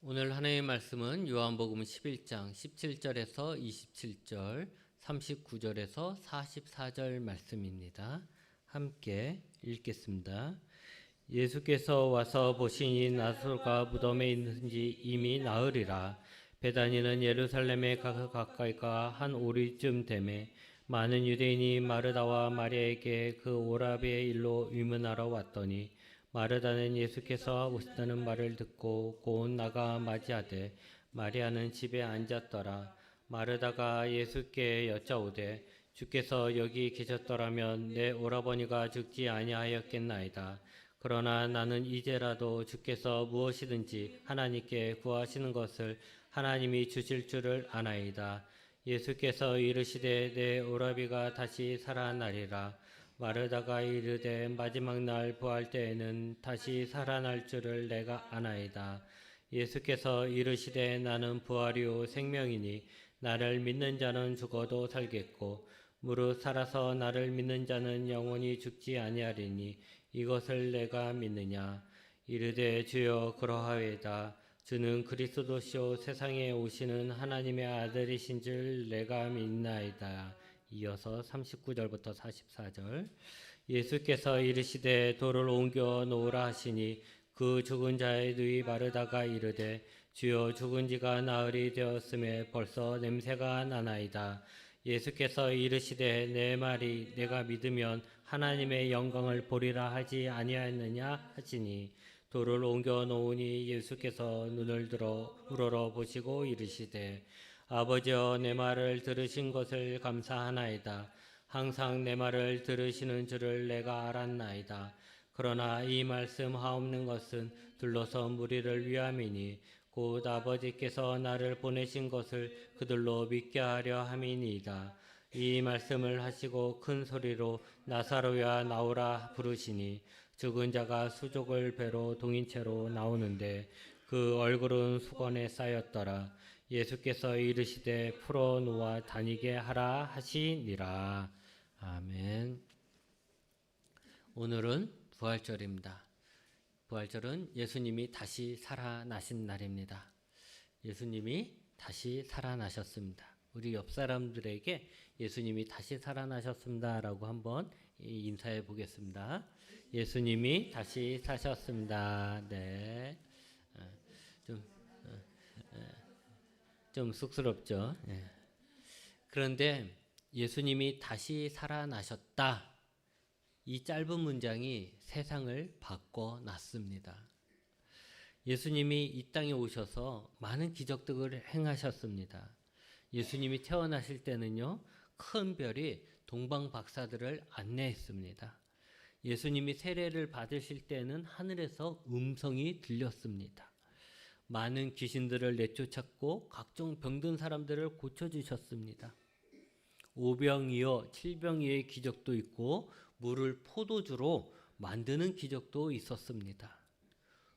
오늘 하나님의 말씀은 요한복음 11장 17절에서 27절, 39절에서 44절 말씀입니다. 함께 읽겠습니다. 예수께서 와서 보시니 나사로가 무덤에 있는지 이미 나으리라. 베다니는 예루살렘에 가까이가 한 오리쯤 되매 많은 유대인이 마르다와 마리아에게 그 오라비의 일로 의문하러 왔더니 마르다는 예수께서 오신다는 말을 듣고 곧 나가 맞이하되 마리아는 집에 앉았더라. 마르다가 예수께 여짜오되 주께서 여기 계셨더라면 내 오라버니가 죽지 아니하였겠나이다. 그러나 나는 이제라도 주께서 무엇이든지 하나님께 구하시는 것을 하나님이 주실 줄을 아나이다. 예수께서 이르시되 내 오라비가 다시 살아나리라. 마르다가 이르되 마지막 날 부활 때에는 다시 살아날 줄을 내가 아나이다. 예수께서 이르시되 나는 부활이요 생명이니 나를 믿는 자는 죽어도 살겠고 무릇 살아서 나를 믿는 자는 영원히 죽지 아니하리니 이것을 내가 믿느냐. 이르되 주여 그러하외다. 주는 그리스도시요 세상에 오시는 하나님의 아들이신 줄 내가 믿나이다. 이어서 39절부터 44절. 예수께서 이르시되 돌을 옮겨 놓으라 하시니 그 죽은 자의 누이 마르다가 이르되 주여 죽은 지가 나흘이 되었음에 벌써 냄새가 나나이다. 예수께서 이르시되 내 말이 내가 믿으면 하나님의 영광을 보리라 하지 아니하였느냐 하시니 돌을 옮겨 놓으니 예수께서 눈을 들어 우러러 보시고 이르시되 아버지여 내 말을 들으신 것을 감사하나이다. 항상 내 말을 들으시는 줄을 내가 알았나이다. 그러나 이 말씀 하옵는 것은 둘러서 무리를 위함이니 곧 아버지께서 나를 보내신 것을 그들로 믿게 하려 함이니이다. 이 말씀을 하시고 큰 소리로 나사로야 나오라 부르시니 죽은 자가 수족을 배로 동인채로 나오는데 그 얼굴은 수건에 쌓였더라. 예수께서 이르시되 풀어 놓아 다니게 하라 하시니라. 아멘. 오늘은 부활절입니다. 부활절은 예수님이 다시 살아나신 날입니다. 예수님이 다시 살아나셨습니다. 우리 옆 사람들에게 예수님이 다시 살아나셨습니다라고 한번 인사해 보겠습니다. 예수님이 다시 사셨습니다. 네. 좀 쑥스럽죠. 그런데 예수님이 다시 살아나셨다. 이 짧은 문장이 세상을 바꿔놨습니다. 예수님이 이 땅에 오셔서 많은 기적들을 행하셨습니다. 예수님이 태어나실 때는요, 큰 별이 동방 박사들을 안내했습니다. 예수님이 세례를 받으실 때는 하늘에서 음성이 들렸습니다. 많은 귀신들을 내쫓았고 각종 병든 사람들을 고쳐주셨습니다. 오병이어, 칠병이의 기적도 있고 물을 포도주로 만드는 기적도 있었습니다.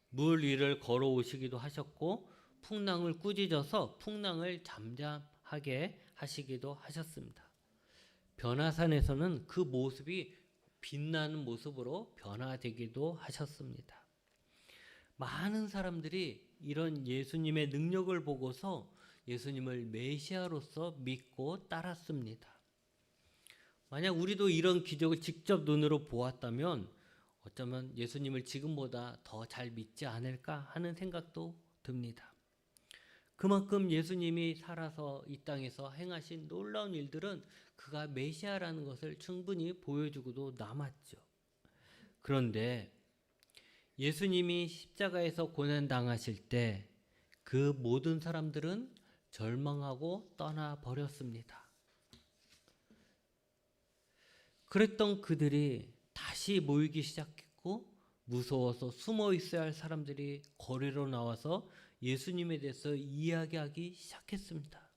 물 위를 걸어오시기도 하셨고 풍랑을 꾸짖어서 풍랑을 잠잠하게 하시기도 하셨습니다. 변화산에서는 그 모습이 빛나는 모습으로 변화되기도 하셨습니다. 많은 사람들이 이런 예수님의 능력을 보고서 예수님을 메시아로서 믿고 따랐습니다. 만약 우리도 이런 기적을 직접 눈으로 보았다면 어쩌면 예수님을 지금보다 더 잘 믿지 않을까 하는 생각도 듭니다. 그만큼 예수님이 살아서 이 땅에서 행하신 놀라운 일들은 그가 메시아라는 것을 충분히 보여주고도 남았죠. 그런데 예수님이 십자가에서 고난당하실 때 그 모든 사람들은 절망하고 떠나버렸습니다. 그랬던 그들이 다시 모이기 시작했고 무서워서 숨어 있어야 할 사람들이 거리로 나와서 예수님에 대해서 이야기하기 시작했습니다.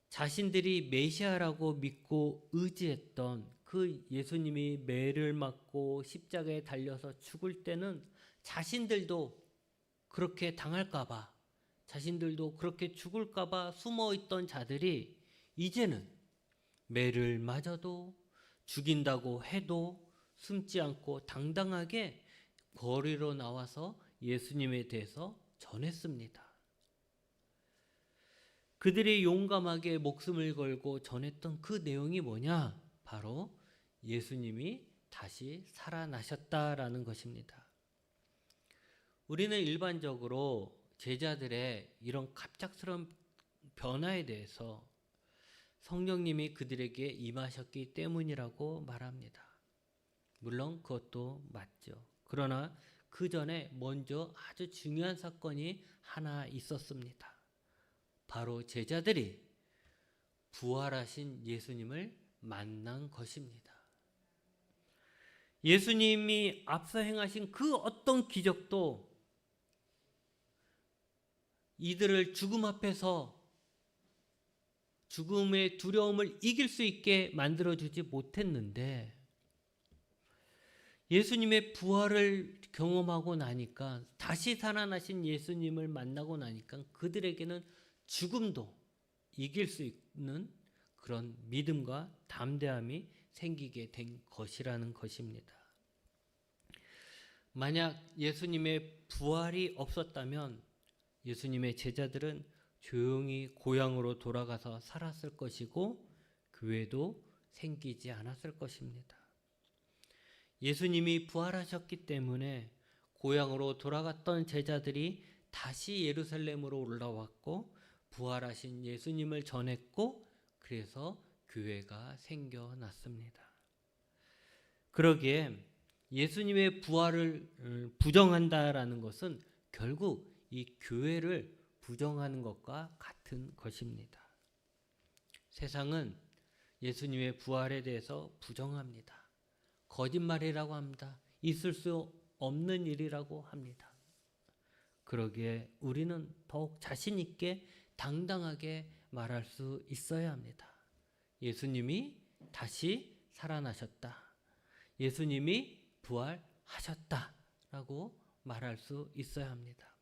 자신들이 메시아라고 믿고 의지했던 그 예수님이 매를 맞고 십자가에 달려서 죽을 때는 자신들도 그렇게 당할까봐, 자신들도 그렇게 죽을까봐 숨어있던 자들이 이제는 매를 맞아도 죽인다고 해도 숨지 않고 당당하게 거리로 나와서 예수님에 대해서 전했습니다. 그들이 용감하게 목숨을 걸고 전했던 그 내용이 뭐냐? 바로 예수님이 다시 살아나셨다라는 것입니다. 우리는 일반적으로 제자들의 이런 갑작스러운 변화에 대해서 성령님이 그들에게 임하셨기 때문이라고 말합니다. 물론 그것도 맞죠. 그러나 그 전에 먼저 아주 중요한 사건이 하나 있었습니다. 바로 제자들이 부활하신 예수님을 만난 것입니다. 예수님이 앞서 행하신 그 어떤 기적도 이들을 죽음 앞에서 죽음의 두려움을 이길 수 있게 만들어주지 못했는데 예수님의 부활을 경험하고 나니까 다시 살아나신 예수님을 만나고 나니까 그들에게는 죽음도 이길 수 있는 그런 믿음과 담대함이 생기게 된 것이라는 것입니다. 만약 예수님의 부활이 없었다면 예수님의 제자들은 조용히 고향으로 돌아가서 살았을 것이고 교회도 생기지 않았을 것입니다. 예수님이 부활하셨기 때문에 고향으로 돌아갔던 제자들이 다시 예루살렘으로 올라왔고 부활하신 예수님을 전했고 그래서 교회가 생겨났습니다. 그러기에 예수님의 부활을 부정한다라는 것은 결국 이 교회를 부정하는 것과 같은 것입니다. 세상은 예수님의 부활에 대해서 부정합니다. 거짓말이라고 합니다. 있을 수 없는 일이라고 합니다. 그러기에 우리는 더욱 자신 있게 당당하게 말할 수 있어야 합니다. 예수님이 다시 살아나셨다. 예수님이 부활하셨다라고 말할 수 있어야 합니다.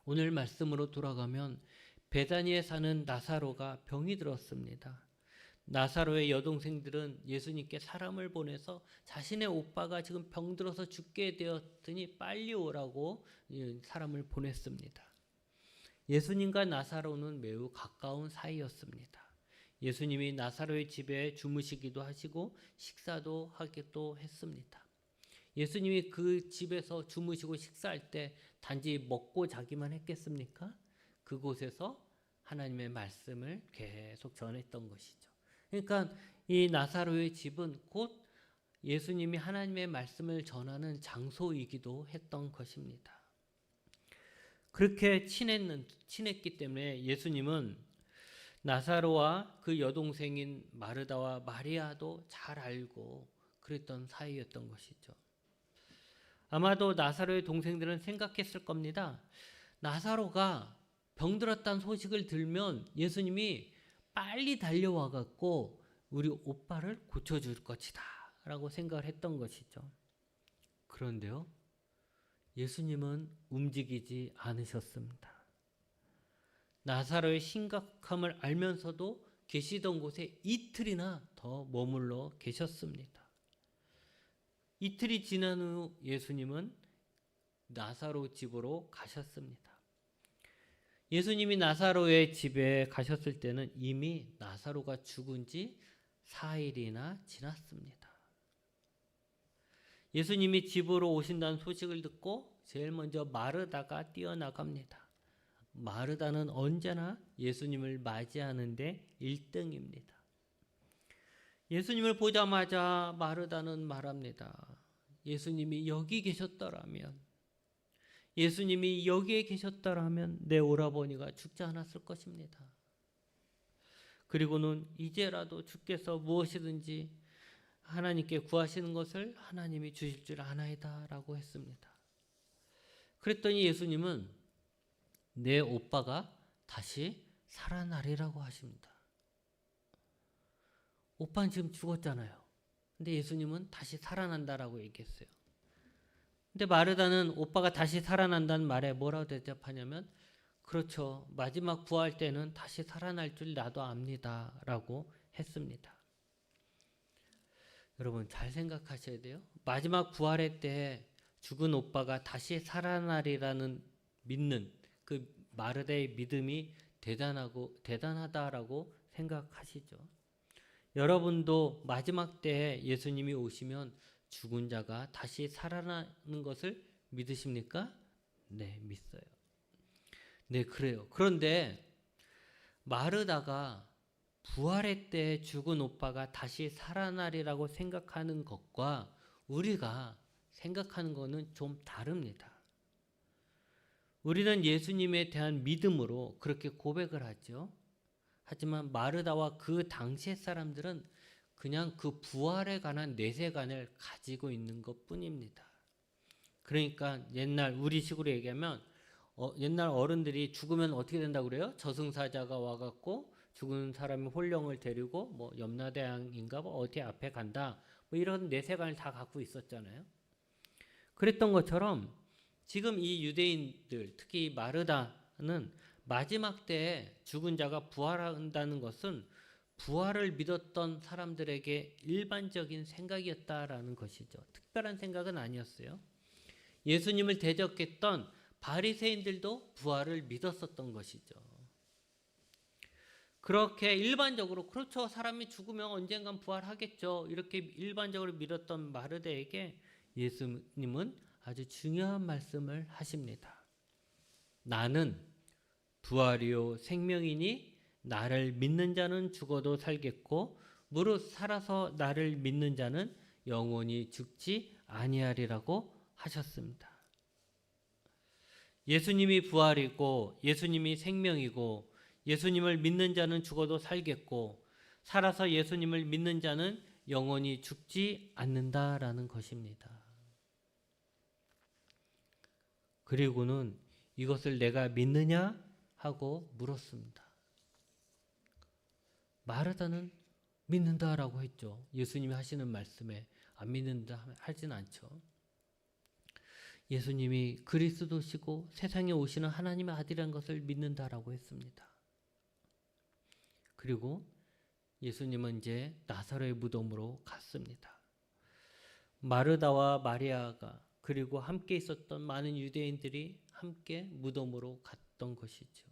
오늘 말씀으로 돌아가면 베다니에 사는 나사로가 병이 들었습니다. 나사로의 여동생들은 예수님께 사람을 보내서 자신의 오빠가 지금 병들어서 죽게 되었으니 빨리 오라고 사람을 보냈습니다. 예수님과 나사로는 매우 가까운 사이였습니다. 예수님이 나사로의 집에 주무시기도 하시고 식사도 하기도 했습니다. 예수님이 그 집에서 주무시고 식사할 때 단지 먹고 자기만 했겠습니까? 그곳에서 하나님의 말씀을 계속 전했던 것이죠. 그러니까 이 나사로의 집은 곧 예수님이 하나님의 말씀을 전하는 장소이기도 했던 것입니다. 그렇게 친했기 때문에 예수님은 나사로와 그 여동생인 마르다와 마리아도 잘 알고 그랬던 사이였던 것이죠. 아마도 나사로의 동생들은 생각했을 겁니다. 나사로가 병들었다는 소식을 들면 예수님이 빨리 달려와 갖고 우리 오빠를 고쳐줄 것이다 라고 생각을 했던 것이죠. 그런데요, 예수님은 움직이지 않으셨습니다. 나사로의 심각함을 알면서도 계시던 곳에 이틀이나 더 머물러 계셨습니다. 이틀이 지난 후 예수님은 나사로 집으로 가셨습니다. 예수님이 나사로의 집에 가셨을 때는 이미 나사로가 죽은 지 4일이나 지났습니다. 예수님이 집으로 오신다는 소식을 듣고 제일 먼저 마르다가 뛰어나갑니다. 마르다는 언제나 예수님을 맞이하는데 1등입니다. 예수님을 보자마자 마르다는 말합니다. 예수님이 여기 계셨더라면, 예수님이 여기에 계셨더라면 내 오라버니가 죽지 않았을 것입니다. 그리고는 이제라도 주께서 무엇이든지 하나님께 구하시는 것을 하나님이 주실 줄 아나이다 라고 했습니다. 그랬더니 예수님은 내 오빠가 다시 살아나리라고 하십니다. 오빠는 지금 죽었잖아요. 근데 예수님은 다시 살아난다라고 얘기했어요. 근데 마르다는 오빠가 다시 살아난다는 말에 뭐라고 대답하냐면, 그렇죠. 마지막 부활 때는 다시 살아날 줄 나도 압니다 라고 했습니다. 여러분 잘 생각하셔야 돼요. 마지막 부활의 때 죽은 오빠가 다시 살아나리라는 믿는 그 마르다의 믿음이 대단하다라고 생각하시죠. 여러분도 마지막 때에 예수님이 오시면 죽은 자가 다시 살아나는 것을 믿으십니까? 네, 믿어요. 네, 그래요. 그런데 마르다가 부활의 때 죽은 오빠가 다시 살아나리라고 생각하는 것과 우리가 생각하는 것은 좀 다릅니다. 우리는 예수님에 대한 믿음으로 그렇게 고백을 하죠. 하지만 마르다와 그 당시의 사람들은 그냥 그 부활에 관한 내세관을 가지고 있는 것 뿐입니다. 그러니까 옛날 우리식으로 얘기하면 옛날 어른들이 죽으면 어떻게 된다고 그래요? 저승사자가 와갖고 죽은 사람이 혼령을 데리고 뭐 염라대왕인가 뭐 어디 앞에 간다 뭐 이런 내세관을 다 갖고 있었잖아요. 그랬던 것처럼 지금 이 유대인들 특히 마르다는 마지막 때에 죽은 자가 부활한다는 것은 부활을 믿었던 사람들에게 일반적인 생각이었다라는 것이죠. 특별한 생각은 아니었어요. 예수님을 대적했던 바리새인들도 부활을 믿었었던 것이죠. 그렇게 일반적으로 그렇죠. 사람이 죽으면 언젠간 부활하겠죠. 이렇게 일반적으로 믿었던 마르다에게 예수님은 아주 중요한 말씀을 하십니다. 나는 부활이요 생명이니 나를 믿는 자는 죽어도 살겠고 무릇 살아서 나를 믿는 자는 영원히 죽지 아니하리라고 하셨습니다. 예수님이 부활이고 예수님이 생명이고 예수님을 믿는 자는 죽어도 살겠고 살아서 예수님을 믿는 자는 영원히 죽지 않는다라는 것입니다. 그리고는 이것을 내가 믿느냐 하고 물었습니다. 마르다는 믿는다라고 했죠. 예수님이 하시는 말씀에 안 믿는다 하진 않죠. 예수님이 그리스도시고 세상에 오시는 하나님의 아들이라는 것을 믿는다라고 했습니다. 그리고 예수님은 이제 나사로의 무덤으로 갔습니다. 마르다와 마리아가 그리고 함께 있었던 많은 유대인들이 함께 무덤으로 갔던 것이죠.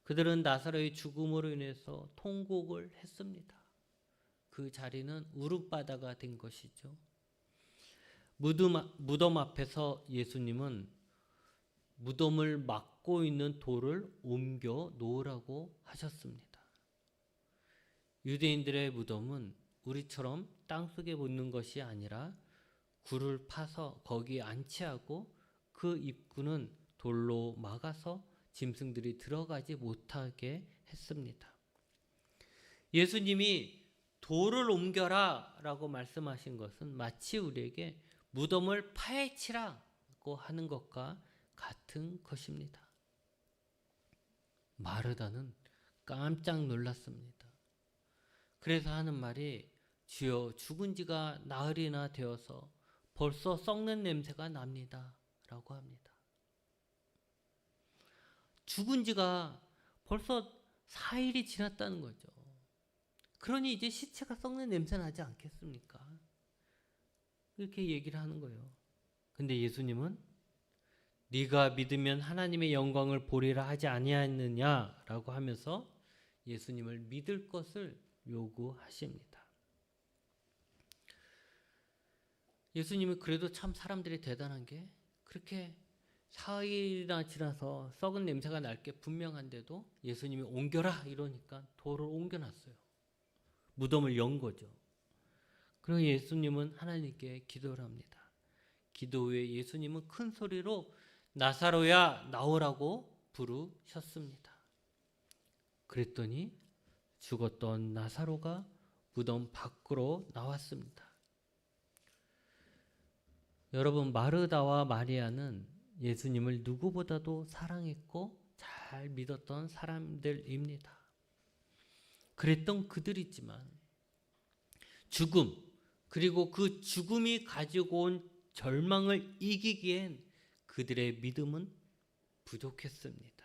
그들은 나사로의 죽음으로 인해서 통곡을 했습니다. 그 자리는 울음바다가 된 것이죠. 무덤 앞에서 예수님은 무덤을 막고 있는 돌을 옮겨 놓으라고 하셨습니다. 유대인들의 무덤은 우리처럼 땅속에 묻는 것이 아니라 굴을 파서 거기에 안치하고 그 입구는 돌로 막아서 짐승들이 들어가지 못하게 했습니다. 예수님이 돌을 옮겨라 라고 말씀하신 것은 마치 우리에게 무덤을 파헤치라고 하는 것과 같은 것입니다. 마르다는 깜짝 놀랐습니다. 그래서 하는 말이 주여 죽은 지가 나흘이나 되어서 벌써 썩는 냄새가 납니다 라고 합니다. 죽은 지가 벌써 4일이 지났다는 거죠. 그러니 이제 시체가 썩는 냄새 나지 않겠습니까? 이렇게 얘기를 하는 거예요. 근데 예수님은 네가 믿으면 하나님의 영광을 보리라 하지 아니하였느냐라고 하면서 예수님을 믿을 것을 요구하십니다. 예수님이 그래도 참 사람들이 대단한 게 그렇게 4일이나 지나서 썩은 냄새가 날 게 분명한데도 예수님이 옮겨라 이러니까 돌을 옮겨놨어요. 무덤을 연 거죠. 그리고 예수님은 하나님께 기도를 합니다. 기도 후에 예수님은 큰 소리로 나사로야 나오라고 부르셨습니다. 그랬더니 죽었던 나사로가 무덤 밖으로 나왔습니다. 여러분, 마르다와 마리아는 예수님을 누구보다도 사랑했고 잘 믿었던 사람들입니다. 그랬던 그들이지만 죽음 그리고 그 죽음이 가지고 온 절망을 이기기엔 그들의 믿음은 부족했습니다.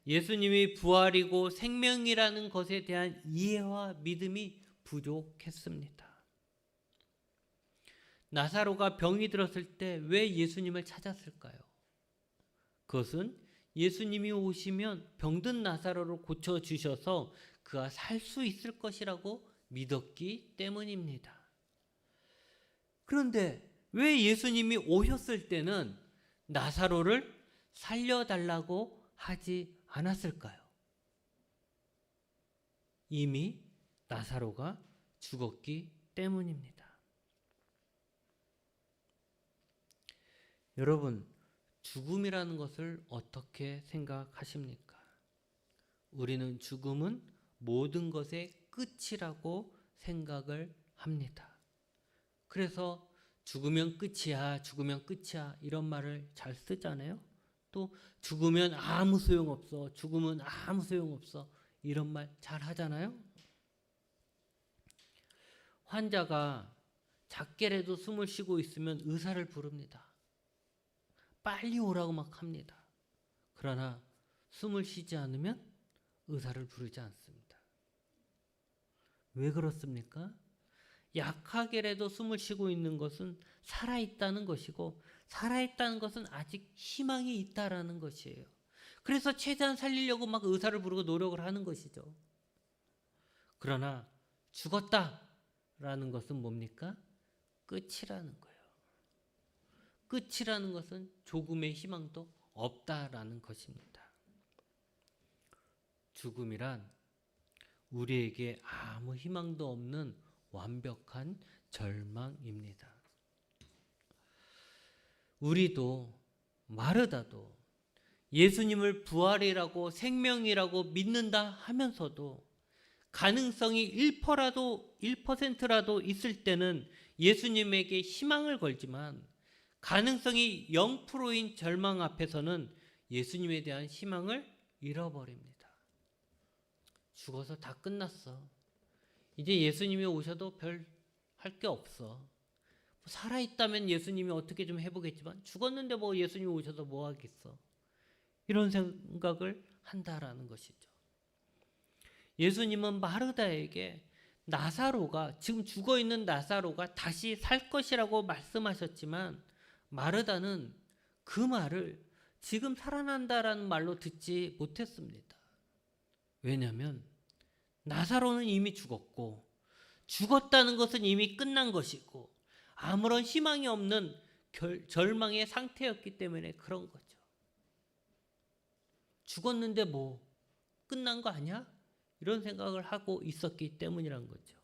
예수님이 부활이고 생명이라는 것에 대한 이해와 믿음이 부족했습니다. 나사로가 병이 들었을 때 왜 예수님을 찾았을까요? 그것은 예수님이 오시면 병든 나사로를 고쳐주셔서 그가 살 수 있을 것이라고 믿었기 때문입니다. 그런데 왜 예수님이 오셨을 때는 나사로를 살려달라고 하지 않았을까요? 이미 나사로가 죽었기 때문입니다. 여러분, 죽음이라는 것을 어떻게 생각하십니까? 우리는 죽음은 모든 것의 끝이라고 생각을 합니다. 그래서 죽으면 끝이야, 죽으면 끝이야 이런 말을 잘 쓰잖아요. 또 죽으면 아무 소용없어, 죽으면 아무 소용없어 이런 말 잘 하잖아요. 환자가 작게라도 숨을 쉬고 있으면 의사를 부릅니다. 빨리 오라고 막 합니다. 그러나 숨을 쉬지 않으면 의사를 부르지 않습니다. 왜 그렇습니까? 약하게라도 숨을 쉬고 있는 것은 살아있다는 것이고, 살아있다는 것은 아직 희망이 있다라는 것이에요. 그래서 최대한 살리려고 막 의사를 부르고 노력을 하는 것이죠. 그러나 죽었다라는 것은 뭡니까? 끝이라는 거예요. 끝이라는 것은 조금의 희망도 없다라는 것입니다. 죽음이란 우리에게 아무 희망도 없는 완벽한 절망입니다. 우리도 마르다도 예수님을 부활이라고 생명이라고 믿는다 하면서도 가능성이 1%라도 있을 때는 예수님에게 희망을 걸지만 가능성이 0%인 절망 앞에서는 예수님에 대한 희망을 잃어버립니다. 죽어서 다 끝났어. 이제 예수님이 오셔도 별 할 게 없어. 살아있다면 예수님이 어떻게 좀 해보겠지만 죽었는데 뭐 예수님이 오셔서 뭐 하겠어. 이런 생각을 한다라는 것이죠. 예수님은 마르다에게 나사로가, 지금 죽어있는 나사로가 다시 살 것이라고 말씀하셨지만 마르다는 그 말을 지금 살아난다라는 말로 듣지 못했습니다. 왜냐하면 나사로는 이미 죽었고 죽었다는 것은 이미 끝난 것이고 아무런 희망이 없는 절망의 상태였기 때문에 그런 거죠. 죽었는데 뭐 끝난 거 아니야? 이런 생각을 하고 있었기 때문이란 거죠.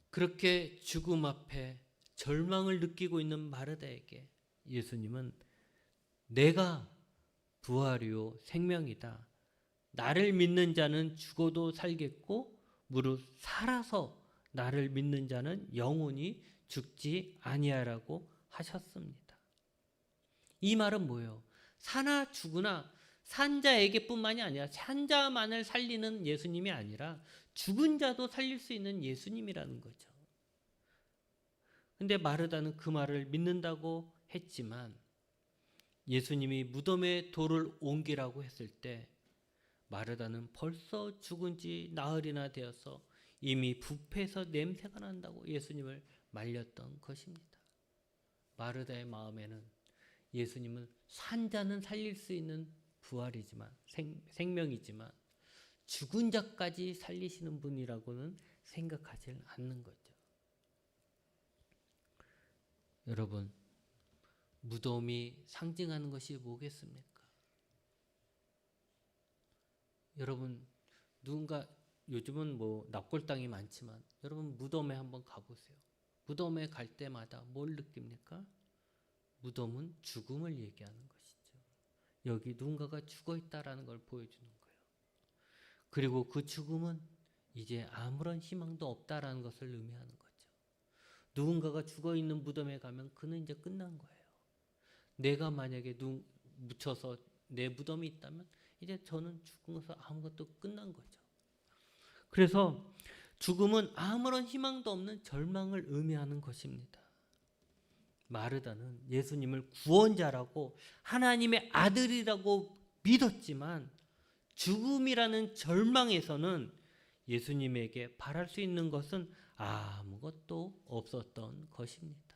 그렇게 죽음 앞에 절망을 느끼고 있는 마르다에게 예수님은 내가 부활이요 생명이다. 나를 믿는 자는 죽어도 살겠고 무릇 살아서 나를 믿는 자는 영원히 죽지 아니하라고 하셨습니다. 이 말은 뭐예요? 사나 죽으나 산 자에게뿐만이 아니라 산 자만을 살리는 예수님이 아니라 죽은 자도 살릴 수 있는 예수님이라는 거죠. 근데 마르다는 그 말을 믿는다고 했지만 예수님이 무덤에 돌을 옮기라고 했을 때 마르다는 벌써 죽은 지 나흘이나 되어서 이미 부패해서 냄새가 난다고 예수님을 말렸던 것입니다. 마르다의 마음에는 예수님은 산자는 살릴 수 있는 부활이지만 생명이지만 죽은 자까지 살리시는 분이라고는 생각하지 않는 거죠. 여러분, 무덤이 상징하는 것이 뭐겠습니까? 여러분, 누군가 요즘은 뭐 납골 땅이 많지만 여러분 무덤에 한번 가보세요. 무덤에 갈 때마다 뭘 느낍니까? 무덤은 죽음을 얘기하는 것이죠. 여기 누군가가 죽어 있다라는 걸 보여주는 거예요. 그리고 그 죽음은 이제 아무런 희망도 없다라는 것을 의미하는 거죠. 누군가가 죽어 있는 무덤에 가면 그는 이제 끝난 거예요. 내가 만약에 묻혀서 내 무덤이 있다면 이제 저는 죽어서 아무것도 끝난 거죠. 그래서 죽음은 아무런 희망도 없는 절망을 의미하는 것입니다. 마르다는 예수님을 구원자라고 하나님의 아들이라고 믿었지만 죽음이라는 절망에서는 예수님에게 바랄 수 있는 것은 아무것도 없었던 것입니다.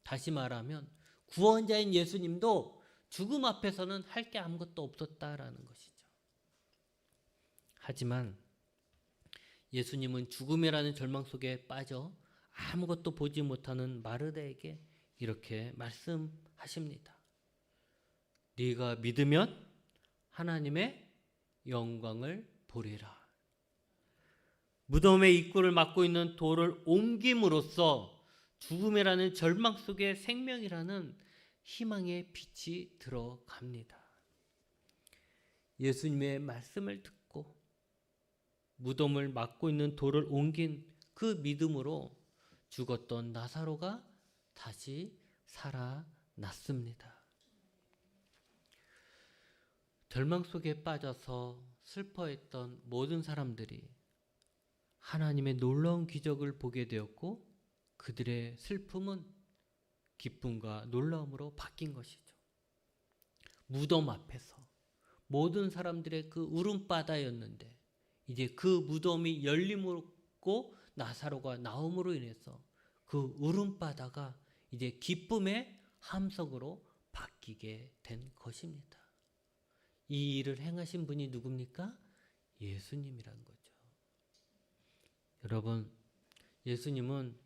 다시 말하면 구원자인 예수님도 죽음 앞에서는 할 게 아무것도 없었다라는 것이죠. 하지만 예수님은 죽음이라는 절망 속에 빠져 아무것도 보지 못하는 마르다에게 이렇게 말씀하십니다. 네가 믿으면 하나님의 영광을 보리라. 무덤의 입구를 막고 있는 돌을 옮김으로써 죽음이라는 절망 속에 생명이라는 희망의 빛이 들어갑니다. 예수님의 말씀을 듣고 무덤을 막고 있는 돌을 옮긴 그 믿음으로 죽었던 나사로가 다시 살아났습니다. 절망 속에 빠져서 슬퍼했던 모든 사람들이 하나님의 놀라운 기적을 보게 되었고 그들의 슬픔은 기쁨과 놀라움으로 바뀐 것이죠. 무덤 앞에서 모든 사람들의 그 울음바다였는데 이제 그 무덤이 열림으로 나사로가 나옴으로 인해서 그 울음바다가 이제 기쁨의 함성으로 바뀌게 된 것입니다. 이 일을 행하신 분이 누굽니까? 예수님이란 거죠. 여러분, 예수님은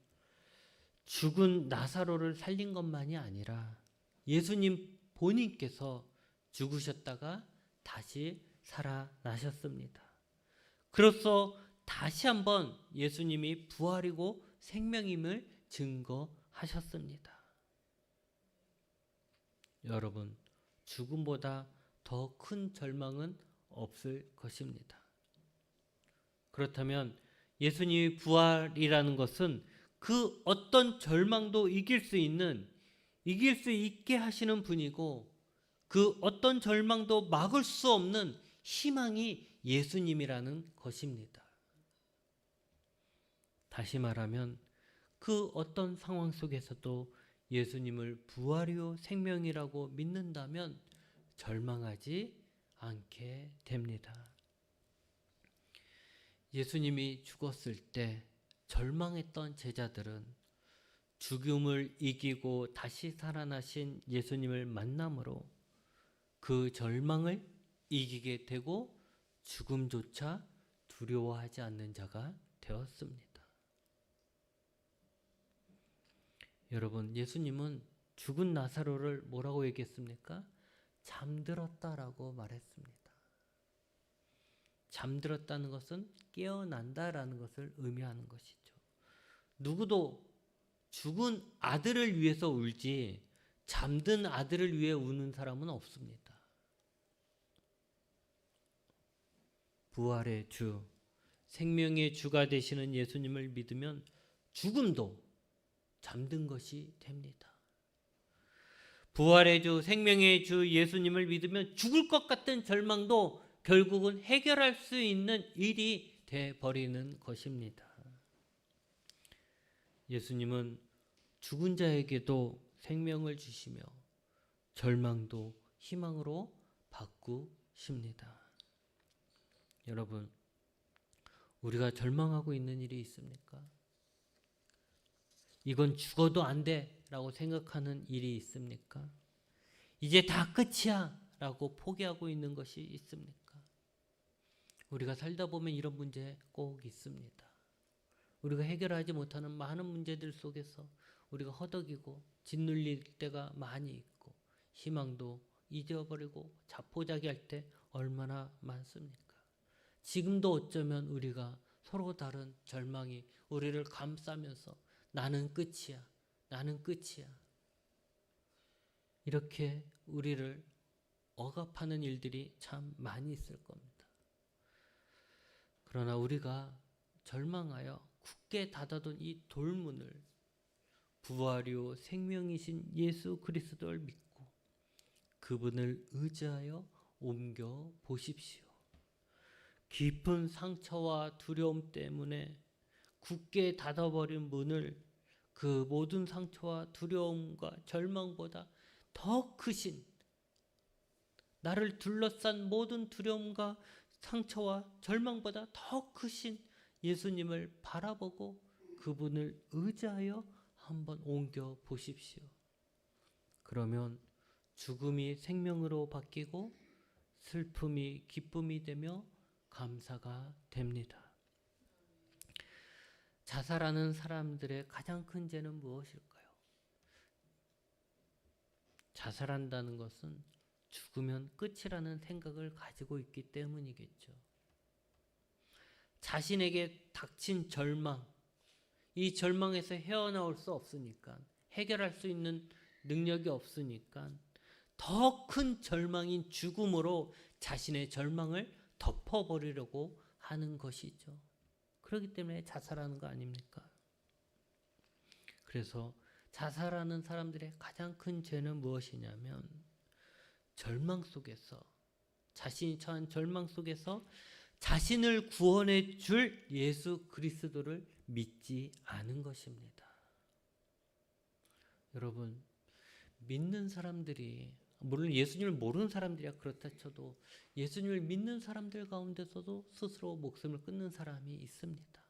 죽은 나사로를 살린 것만이 아니라 예수님 본인께서 죽으셨다가 다시 살아나셨습니다. 그래서 다시 한번 예수님이 부활이고 생명임을 증거하셨습니다. 여러분, 죽음보다 더 큰 절망은 없을 것입니다. 그렇다면 예수님의 부활이라는 것은 그 어떤 절망도 이길 수 있게 하시는 분이고 그 어떤 절망도 막을 수 없는 희망이 예수님이라는 것입니다. 다시 말하면 그 어떤 상황 속에서도 예수님을 부활이요 생명이라고 믿는다면 절망하지 않게 됩니다. 예수님이 죽었을 때 절망했던 제자들은 죽음을 이기고 다시 살아나신 예수님을 만남으로 그 절망을 이기게 되고 죽음조차 두려워하지 않는 자가 되었습니다. 여러분, 예수님은 죽은 나사로를 뭐라고 얘기했습니까? 잠들었다라고 말했습니다. 잠들었다는 것은 깨어난다라는 것을 의미하는 것이죠. 누구도 죽은 아들을 위해서 울지 잠든 아들을 위해 우는 사람은 없습니다. 부활의 주, 생명의 주가 되시는 예수님을 믿으면 죽음도 잠든 것이 됩니다. 부활의 주, 생명의 주 예수님을 믿으면 죽을 것 같은 절망도 결국은 해결할 수 있는 일이 되어버리는 것입니다. 예수님은 죽은 자에게도 생명을 주시며 절망도 희망으로 바꾸십니다. 여러분, 우리가 절망하고 있는 일이 있습니까? 이건 죽어도 안 돼 라고 생각하는 일이 있습니까? 이제 다 끝이야 라고 포기하고 있는 것이 있습니까? 우리가 살다 보면 이런 문제 꼭 있습니다. 우리가 해결하지 못하는 많은 문제들 속에서 우리가 허덕이고 짓눌릴 때가 많이 있고 희망도 잊어버리고 자포자기할 때 얼마나 많습니까? 지금도 어쩌면 우리가 서로 다른 절망이 우리를 감싸면서 나는 끝이야, 나는 끝이야. 이렇게 우리를 억압하는 일들이 참 많이 있을 겁니다. 그러나 우리가 절망하여 굳게 닫아둔 이 돌문을 부활이요 생명이신 예수 그리스도를 믿고 그분을 의지하여 옮겨 보십시오. 깊은 상처와 두려움 때문에 굳게 닫아버린 문을 그 모든 상처와 두려움과 절망보다 더 크신, 나를 둘러싼 모든 두려움과 상처와 절망보다 더 크신 예수님을 바라보고 그분을 의지하여 한번 옮겨 보십시오. 그러면 죽음이 생명으로 바뀌고 슬픔이 기쁨이 되며 감사가 됩니다. 자살하는 사람들의 가장 큰 죄는 무엇일까요? 자살한다는 것은 죽으면 끝이라는 생각을 가지고 있기 때문이겠죠. 자신에게 닥친 절망, 이 절망에서 헤어나올 수 없으니까, 해결할 수 있는 능력이 없으니까 더 큰 절망인 죽음으로 자신의 절망을 덮어버리려고 하는 것이죠. 그렇기 때문에 자살하는 거 아닙니까? 그래서 자살하는 사람들의 가장 큰 죄는 무엇이냐면 절망 속에서, 자신이 처한 절망 속에서 자신을 구원해 줄 예수 그리스도를 믿지 않은 것입니다. 여러분, 믿는 사람들이, 물론 예수님을 모르는 사람들이야 그렇다 쳐도 예수님을 믿는 사람들 가운데서도 스스로 목숨을 끊는 사람이 있습니다.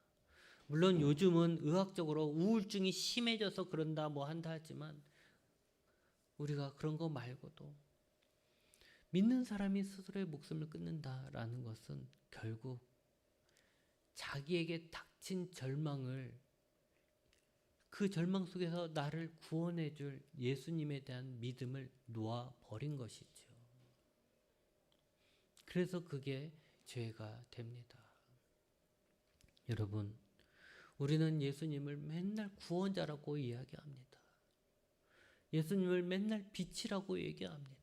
물론 요즘은 의학적으로 우울증이 심해져서 그런다 뭐 한다 하지만 우리가 그런 거 말고도 믿는 사람이 스스로의 목숨을 끊는다라는 것은 결국 자기에게 닥친 절망을, 그 절망 속에서 나를 구원해 줄 예수님에 대한 믿음을 놓아버린 것이죠. 그래서 그게 죄가 됩니다. 여러분, 우리는 예수님을 맨날 구원자라고 이야기합니다. 예수님을 맨날 빛이라고 얘기합니다.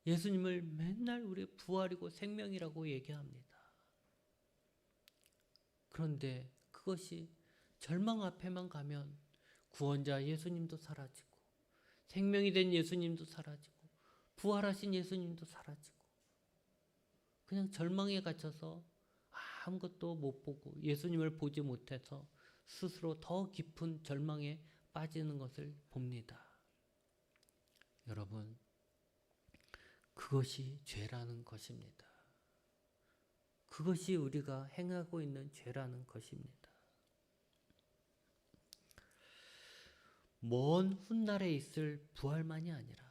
예수님을 맨날 우리 부활이고 생명이라고 얘기합니다. 그런데 그것이 절망 앞에만 가면 구원자 예수님도 사라지고 생명이 된 예수님도 사라지고 부활하신 예수님도 사라지고 그냥 절망에 갇혀서 아무것도 못 보고 예수님을 보지 못해서 스스로 더 깊은 절망에 빠지는 것을 봅니다. 여러분, 그것이 죄라는 것입니다. 그것이 우리가 행하고 있는 죄라는 것입니다. 먼 훗날에 있을 부활만이 아니라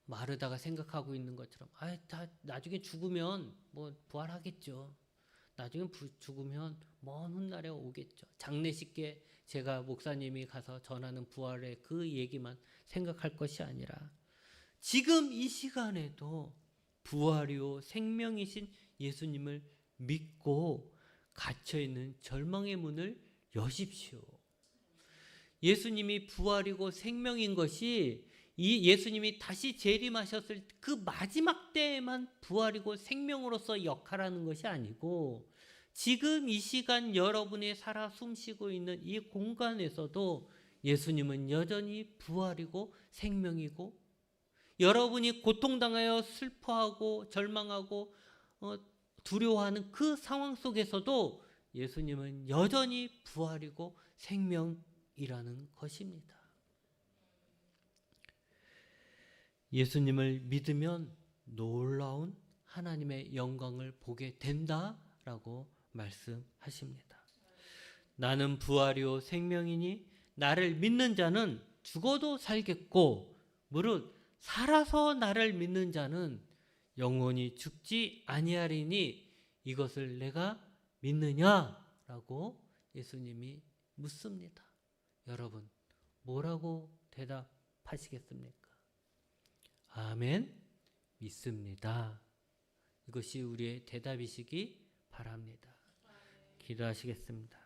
마르다가 생각하고 있는 것처럼 다 나중에 죽으면 뭐 부활하겠죠. 나중에 죽으면 먼 훗날에 오겠죠. 장례식에 제가 목사님이 가서 전하는 부활의 그 얘기만 생각할 것이 아니라 지금 이 시간에도 부활이요 생명이신 예수님을 믿고 갇혀있는 절망의 문을 여십시오. 예수님이 부활이고 생명인 것이 이 예수님이 다시 재림하셨을 그 마지막 때에만 부활이고 생명으로서 역할하는 것이 아니고 지금 이 시간 여러분이 살아 숨쉬고 있는 이 공간에서도 예수님은 여전히 부활이고 생명이고 여러분이 고통당하여 슬퍼하고 절망하고 두려워하는 그 상황 속에서도 예수님은 여전히 부활이고 생명이라는 것입니다. 예수님을 믿으면 놀라운 하나님의 영광을 보게 된다라고 말씀하십니다. 나는 부활이요 생명이니 나를 믿는 자는 죽어도 살겠고 무릇 살아서 나를 믿는 자는 영원히 죽지 아니하리니 이것을 내가 믿느냐라고 예수님이 묻습니다. 여러분, 뭐라고 대답하시겠습니까? 아멘, 믿습니다. 이것이 우리의 대답이시기 바랍니다. 기도하시겠습니다.